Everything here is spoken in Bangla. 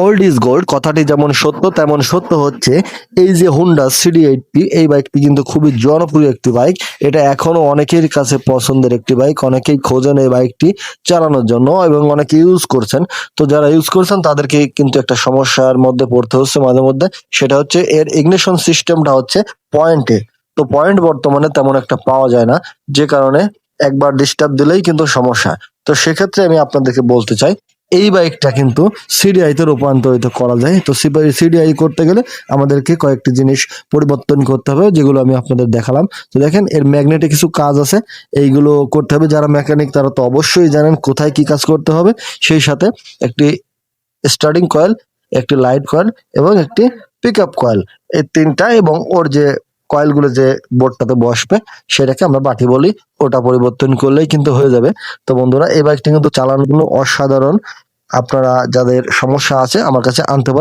ওল্ড ইজ গোল্ড কথাটি যেমন সত্য তেমন সত্য হচ্ছে এই যে হুন্ডা সিডি80 এই বাইকটি কিন্তু খুবই জনপ্রিয় একটি বাইক। এটা এখনো অনেকের কাছে পছন্দের একটি বাইক, অনেকেই খোঁজেন এই বাইকটি চালানোর জন্য এবং অনেকে ইউজ করছেন। তো যারা ইউজ করছেন তাদেরকে কিন্তু একটা সমস্যার মধ্যে পড়তে হচ্ছে মাঝে মধ্যে, সেটা হচ্ছে এর ইগনিশন সিস্টেমটা হচ্ছে পয়েন্টে। তো পয়েন্ট বর্তমানে তেমন একটা পাওয়া যায় না, যে কারণে একবার ডিস্টার্ব দিলেই কিন্তু সমস্যা। তো সেক্ষেত্রে আমি আপনাদেরকে বলতে চাই এই বাইকটা কিন্তু সিডিআইতে রূপান্তরিত করা যায়। তো সিডিআই করতে গেলে আমাদেরকে কয়েকটি জিনিস পরিবর্তন করতে হবে, যেগুলো আমি আপনাদের দেখালাম। তো দেখেন এর ম্যাগনেটে কিছু কাজ আছে, এইগুলো করতে হবে। যারা মেকানিক তারা তো অবশ্যই জানেন কোথায় কি কাজ করতে হবে। সেই সাথে একটি স্টার্টিং কয়েল, একটি লাইট কয়েল এবং একটি পিক আপ কয়েল, এই তিনটা এবং ওর যে কয়েলগুলো যে বোর্ডটাতে বসবে সেটাকে আমরা বাটি বলি, ওটা পরিবর্তন করলেই কিন্তু হয়ে যাবে। তো বন্ধুরা এই বাইকটি কিন্তু চালানোর জন্য অসাধারণ। আপনারা যাদের সমস্যা আছে আমার কাছে আনতে পারেন।